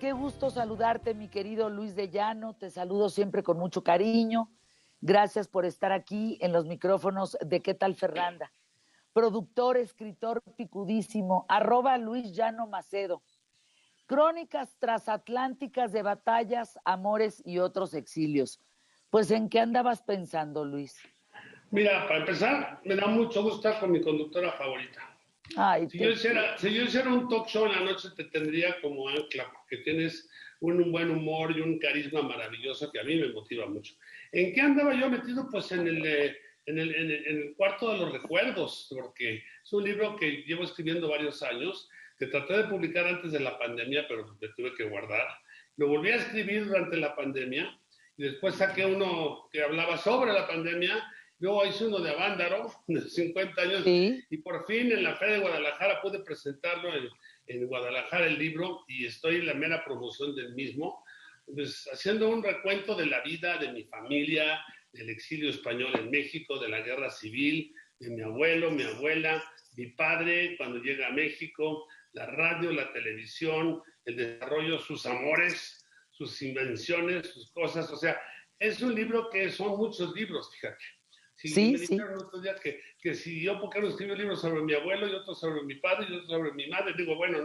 qué gusto saludarte, mi querido Luis de Llano. Te saludo siempre con mucho cariño. Gracias por estar aquí en los micrófonos de ¿Qué tal, Ferranda? Productor, escritor picudísimo, @Luis Llano Macedo. Crónicas transatlánticas de batallas, amores y otros exilios. Pues, ¿en qué andabas pensando, Luis? Mira, para empezar, me da mucho gusto estar con mi conductora favorita. Ay, Si yo hiciera un talk show en la noche, te tendría como ancla, porque tienes un buen humor y un carisma maravilloso que a mí me motiva mucho. ¿En qué andaba yo metido? Pues en el cuarto de los recuerdos, porque es un libro que llevo escribiendo varios años, que traté de publicar antes de la pandemia, pero me tuve que guardar. Lo volví a escribir durante la pandemia y después saqué uno que hablaba sobre la pandemia. Luego hice uno de Avándaro, de 50 años, sí. y por fin en la Feria de Guadalajara pude presentarlo en Guadalajara el libro, y estoy en la mera promoción del mismo, pues haciendo un recuento de la vida de mi familia, del exilio español en México, de la guerra civil, de mi abuelo, mi abuela, mi padre cuando llega a México, la radio, la televisión, el desarrollo, sus amores, sus invenciones, sus cosas. O sea, es un libro que son muchos libros, fíjate. Si Sí, me sí. dijeron el otro día que si yo, ¿por qué no escribí un libro sobre mi abuelo y otro sobre mi padre y otro sobre mi madre? Digo, bueno,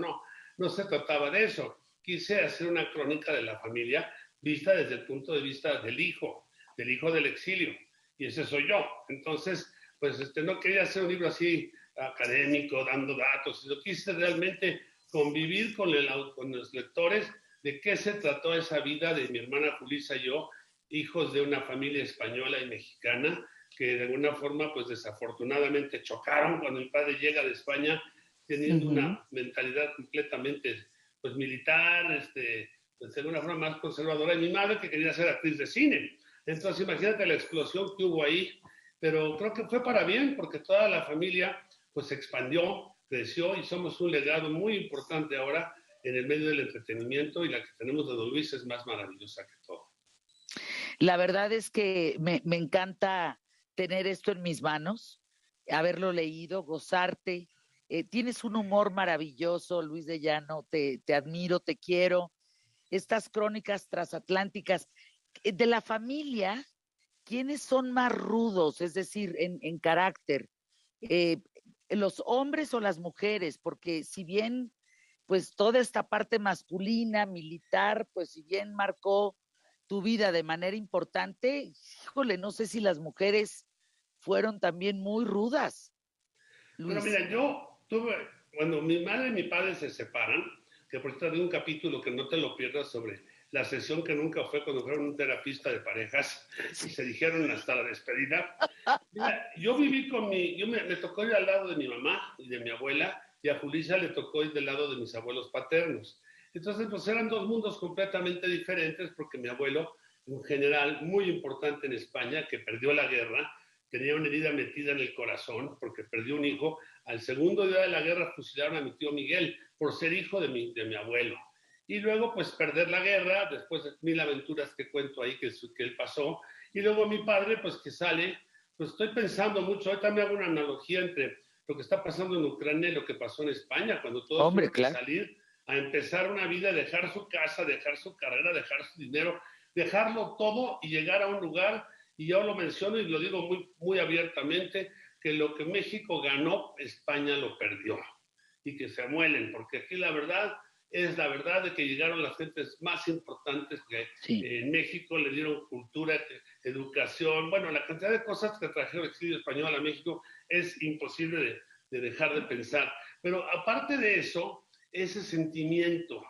no se trataba de eso. Quise hacer una crónica de la familia vista desde el punto de vista del hijo del exilio, y ese soy yo. Entonces, pues no quería hacer un libro así académico, dando datos. Yo quise realmente convivir con los lectores de qué se trató esa vida de mi hermana Julissa y yo, hijos de una familia española y mexicana, que de alguna forma, pues desafortunadamente chocaron cuando mi padre llega de España, teniendo una mentalidad completamente, pues militar, pues de alguna forma más conservadora, y mi madre que quería ser actriz de cine. Entonces, imagínate la explosión que hubo ahí, pero creo que fue para bien, porque toda la familia, pues se expandió, creció, y somos un legado muy importante ahora en el medio del entretenimiento, y la que tenemos de Don Luis es más maravillosa que todo. La verdad es que me encanta tener esto en mis manos, haberlo leído, gozarte. Tienes un humor maravilloso, Luis de Llano, te admiro, te quiero. Estas crónicas transatlánticas de la familia, ¿quiénes son más rudos? Es decir, en carácter, eh, ¿los hombres o las mujeres? Porque si bien, pues toda esta parte masculina, militar, pues si bien marcó tu vida de manera importante, híjole, no sé si las mujeres fueron también muy rudas, Bueno, Luis. mira, cuando mi madre y mi padre se separan, que por cierto hay un capítulo que no te lo pierdas sobre la sesión que nunca fue cuando fueron un terapista de parejas y se dijeron hasta la despedida. Mira, yo viví me tocó ir al lado de mi mamá y de mi abuela, y a Julissa le tocó ir del lado de mis abuelos paternos. Entonces, pues eran dos mundos completamente diferentes, porque mi abuelo, un general muy importante en España, que perdió la guerra, tenía una herida metida en el corazón porque perdió un hijo. Al segundo día de la guerra fusilaron a mi tío Miguel por ser hijo de mi abuelo. Y luego, pues, perder la guerra, después de mil aventuras que cuento ahí que él pasó. Y luego mi padre, pues, que sale, pues estoy pensando mucho. Hoy también hago una analogía entre lo que está pasando en Ucrania y lo que pasó en España, cuando todos Hombre, tuvieron que claro. salir a empezar una vida, dejar su casa, dejar su carrera, dejar su dinero, dejarlo todo y llegar a un lugar. Y yo lo menciono y lo digo muy, muy abiertamente, que lo que México ganó, España lo perdió. Y que se amuelen, porque aquí la verdad es la verdad de que llegaron las gentes más importantes que Sí. en México, le dieron cultura, educación, bueno, la cantidad de cosas que trajeron el exilio español a México es imposible de dejar de pensar. Pero aparte de eso, ese sentimiento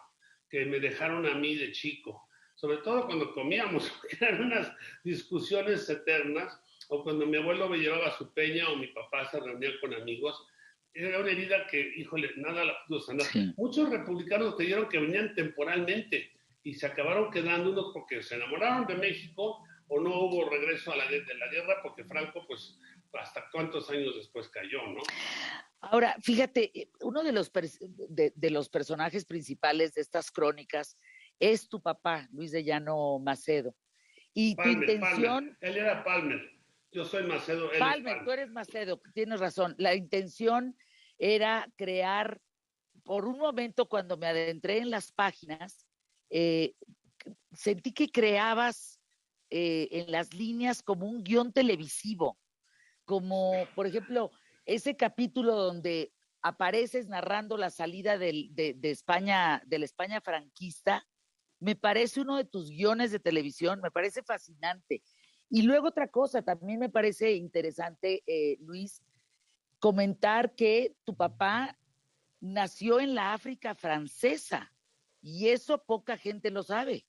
que me dejaron a mí de chico, sobre todo cuando comíamos, eran unas discusiones eternas, o cuando mi abuelo me llevaba a su peña o mi papá se reunía con amigos, era una herida que, híjole, nada la pudo sanar. Sí. Muchos republicanos creyeron que venían temporalmente y se acabaron quedando unos porque se enamoraron de México o no hubo regreso de la guerra porque Franco, pues, hasta cuántos años después cayó, ¿no? Ahora, fíjate, uno de los personajes principales de estas crónicas es tu papá, Luis de Llano Macedo. Y tu Palmer. intención, Él era Palmer. Yo soy Macedo, él es Palmer, tú Palmer. eres Macedo, tienes razón. La intención era crear, por un momento cuando me adentré en las páginas, eh, sentí que creabas en las líneas como un guión televisivo, como por ejemplo ese capítulo donde apareces narrando la salida de España, de la España franquista, me parece uno de tus guiones de televisión, me parece fascinante. Y luego otra cosa, también me parece interesante, Luis, comentar que tu papá nació en la África francesa y eso poca gente lo sabe.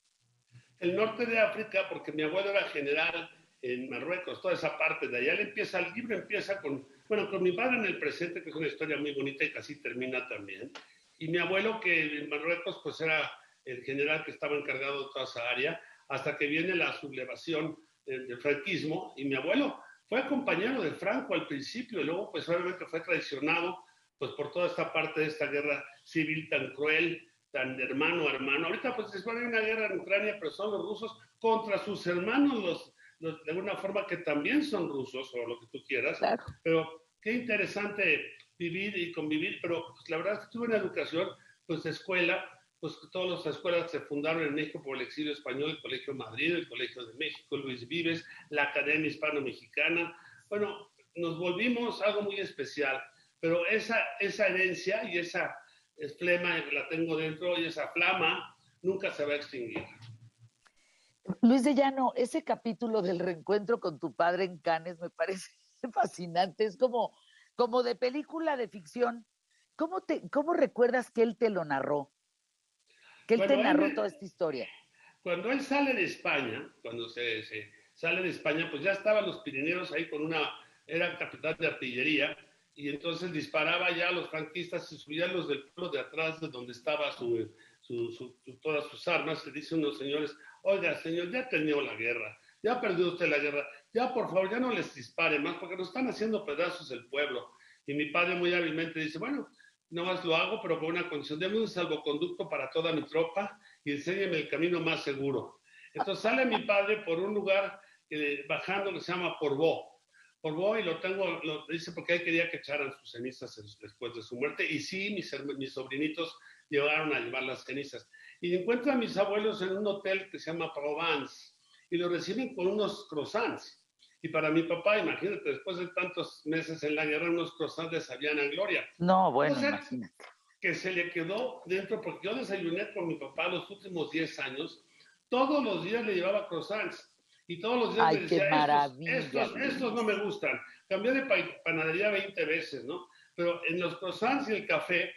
El norte de África, porque mi abuelo era general en Marruecos, toda esa parte de allá, el libro empieza con mi padre en el presente, que es una historia muy bonita y casi termina también, y mi abuelo que en Marruecos pues era el general que estaba encargado de toda esa área, hasta que viene la sublevación del franquismo, y mi abuelo fue compañero de Franco al principio, y luego pues obviamente fue traicionado pues por toda esta parte de esta guerra civil tan cruel, tan de hermano a hermano. Ahorita pues se hay una guerra en Ucrania, pero son los rusos contra sus hermanos, de alguna forma que también son rusos, o lo que tú quieras. Claro. Pero qué interesante vivir y convivir, pero pues, la verdad es que tuve una educación pues de escuela, pues todas las escuelas se fundaron en México por el exilio español, el Colegio Madrid, el Colegio de México, Luis Vives, la Academia Hispano-Mexicana. Bueno, nos volvimos algo muy especial, pero esa herencia y esa flema la tengo dentro y esa flama nunca se va a extinguir. Luis de Llano, ese capítulo del reencuentro con tu padre en Cannes me parece fascinante, es como de película de ficción. ¿Cómo recuerdas que él te lo narró? Que él te Bueno, narró toda esta historia. cuando él sale de España, cuando se sale de España, pues ya estaban los Pirineos ahí era capitán de artillería, y entonces disparaba ya a los franquistas y subían los del pueblo de atrás de donde estaba todas sus armas. Le dicen unos señores, oiga, señor, ya terminó la guerra, ya perdió usted la guerra, ya por favor, ya no les dispare más, porque nos están haciendo pedazos el pueblo. Y mi padre muy hábilmente dice, bueno, no más lo hago, pero con una condición, deme un salvoconducto para toda mi tropa y enséñeme el camino más seguro. Entonces sale mi padre por un lugar bajando que se llama Porvó, y lo dice porque él quería que echaran sus cenizas después de su muerte, y sí, mis sobrinitos llegaron a llevar las cenizas. Y encuentran a mis abuelos en un hotel que se llama Provence, y lo reciben con unos croissants. Y para mi papá, imagínate, después de tantos meses en la guerra, unos croissants le sabían a gloria. No, bueno, Entonces, imagínate. que se le quedó dentro, porque yo desayuné con mi papá los últimos 10 años, todos los días le llevaba croissants. Y todos los días me Ay, qué decía, maravilla, estos no Luis. me gustan. Cambié de panadería 20 veces, ¿no? Pero en los croissants y el café,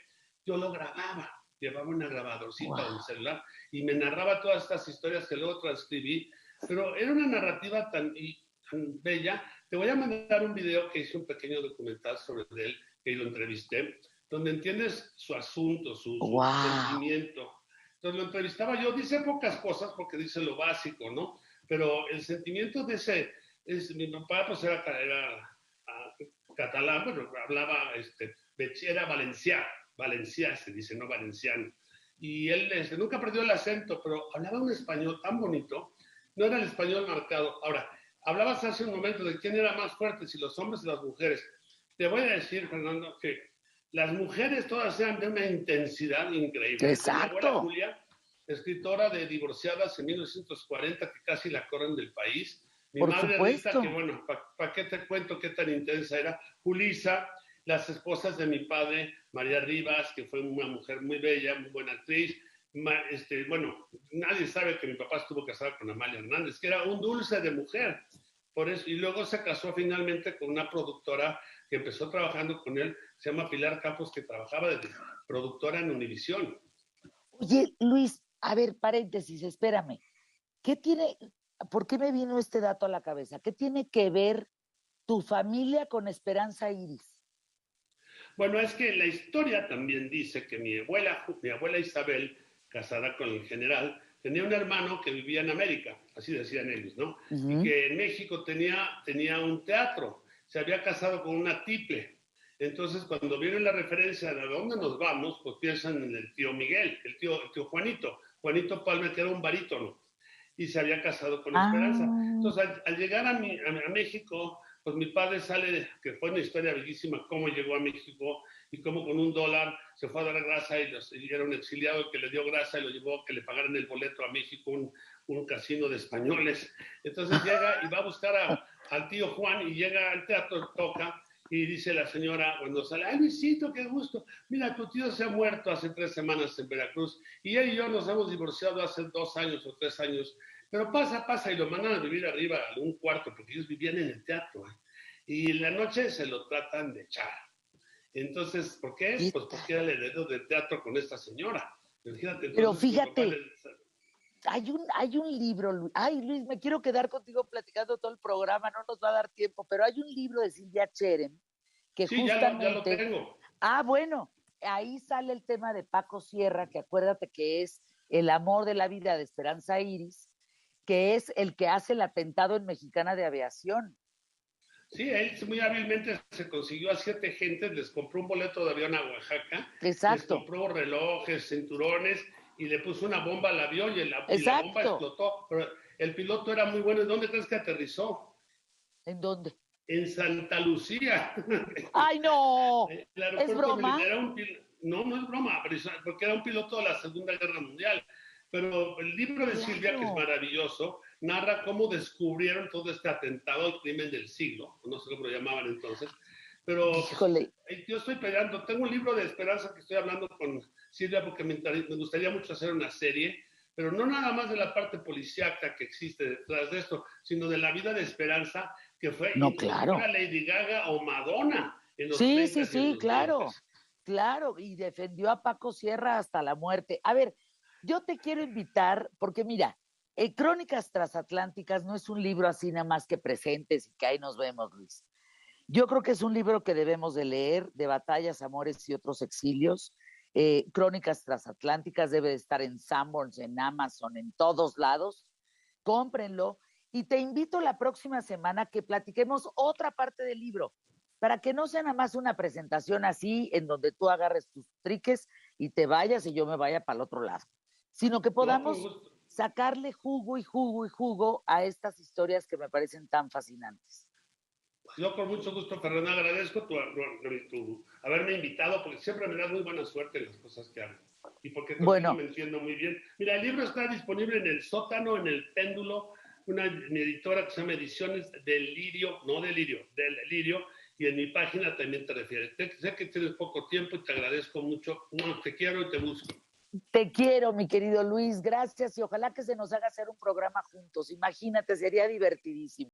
yo lo grababa. Llevaba una grabadorcita Wow. o un celular y me narraba todas estas historias que luego transcribí. Pero era una narrativa tan bella. Te voy a mandar un video que hice, un pequeño documental sobre él, que lo entrevisté, donde entiendes su asunto, su sentimiento. Entonces lo entrevistaba yo, dice pocas cosas porque dice lo básico, ¿no? Pero el sentimiento de mi papá pues era catalán, bueno, hablaba, era valencià se dice, no valenciano. Y él nunca perdió el acento, pero hablaba un español tan bonito, no era el español marcado. Ahora, hablabas hace un momento de quién era más fuerte, si los hombres o las mujeres. Te voy a decir, Fernando, que las mujeres todas eran de una intensidad increíble. Exacto. Mi abuela Julia, escritora de Divorciadas en 1940, que casi la corren del país. Mi Por madre supuesto. Rita, que bueno, ¿para qué te cuento qué tan intensa era? Julisa, las esposas de mi padre, María Rivas, que fue una mujer muy bella, muy buena actriz. Bueno, nadie sabe que mi papá estuvo casado con Amalia Hernández, que era un dulce de mujer. Por eso, y luego se casó finalmente con una productora que empezó trabajando con él, se llama Pilar Campos, que trabajaba de productora en Univisión. Oye, Luis, a ver, paréntesis, espérame. ¿Por qué me vino este dato a la cabeza? ¿Qué tiene que ver tu familia con Esperanza Iris? Bueno, es que la historia también dice que mi abuela Isabel, casada con el general, tenía un hermano que vivía en América, así decían ellos, ¿no? Y que en México tenía un teatro, se había casado con una tiple. Entonces, cuando viene la referencia de a dónde nos vamos, pues piensan en el tío Miguel, el tío Juanito Palmer, que era un barítono, y se había casado con Esperanza. Entonces, al llegar a México, pues mi padre sale, que fue una historia bellísima, cómo llegó a México y cómo con $1 se fue a dar grasa y era un exiliado que le dio grasa y lo llevó a que le pagaran el boleto a México, un casino de españoles. Entonces llega y va a buscar al tío Juan y llega al teatro, toca y dice la señora cuando sale, ay Luisito, qué gusto, mira, tu tío se ha muerto hace 3 semanas en Veracruz y él y yo nos hemos divorciado hace 2 años o 3 años, pero pasa y lo mandan a vivir arriba a un cuarto porque ellos vivían en el teatro, ¿eh? Y en la noche se lo tratan de echar. Entonces, ¿por qué es? Pues porque era el heredero del teatro con esta señora. Fíjate, entonces, pero fíjate, hay un libro, ay Luis, me quiero quedar contigo platicando todo el programa, no nos va a dar tiempo, pero hay un libro de Silvia Cherem que sí, justamente... ya lo tengo. Ah, bueno, ahí sale el tema de Paco Sierra, que acuérdate que es el amor de la vida de Esperanza Iris, que es el que hace el atentado en Mexicana de Aviación. Sí, él muy hábilmente se consiguió a 7 gentes, les compró un boleto de avión a Oaxaca, les Exacto, compró relojes, cinturones y le puso una bomba al avión y la bomba exacto. explotó. Pero el piloto era muy bueno. ¿En dónde crees que aterrizó? ¿En dónde? En Santa Lucía. ¡Ay, no! El ¿Es aeropuerto broma? militar era no es broma, porque era un piloto de la Segunda Guerra Mundial. Pero el libro de Silvia, que es Claro. maravilloso, narra cómo descubrieron todo este atentado al crimen del siglo, no sé cómo lo llamaban entonces, pero pues, Híjole. yo estoy peleando, tengo un libro de esperanza que estoy hablando con Silvia porque me gustaría mucho hacer una serie, pero no nada más de la parte policíaca que existe detrás de esto, sino de la vida de esperanza que fue No, como si fuera claro. Lady Gaga o Madonna en los Sí, 30 sí, y en sí, los 20. claro. Claro, y defendió a Paco Sierra hasta la muerte. A ver, yo te quiero invitar, porque mira, Crónicas Transatlánticas no es un libro así nada más que presentes y que ahí nos vemos, Luis. Yo creo que es un libro que debemos de leer, de batallas, amores y otros exilios. Crónicas Transatlánticas debe de estar en Sanborns, en Amazon, en todos lados. Cómprenlo y te invito la próxima semana que platiquemos otra parte del libro, para que no sea nada más una presentación así en donde tú agarres tus triques y te vayas y yo me vaya para el otro lado, sino que No, con podamos gusto. sacarle jugo y jugo y jugo a estas historias que me parecen tan fascinantes. Yo con mucho gusto, Fernanda, agradezco haberme invitado porque siempre me das muy buena suerte en las cosas que hago. Y porque contigo Bueno, me entiendo muy bien. Mira, el libro está disponible en El Sótano, en El Péndulo, mi editora que se llama Ediciones del Lirio, no del Lirio, del Lirio, y en mi página también te refieres. Sé que tienes poco tiempo y te agradezco mucho. Te quiero y te busco. te quiero, mi querido Luis, gracias y ojalá que se nos haga hacer un programa juntos. Imagínate, sería divertidísimo.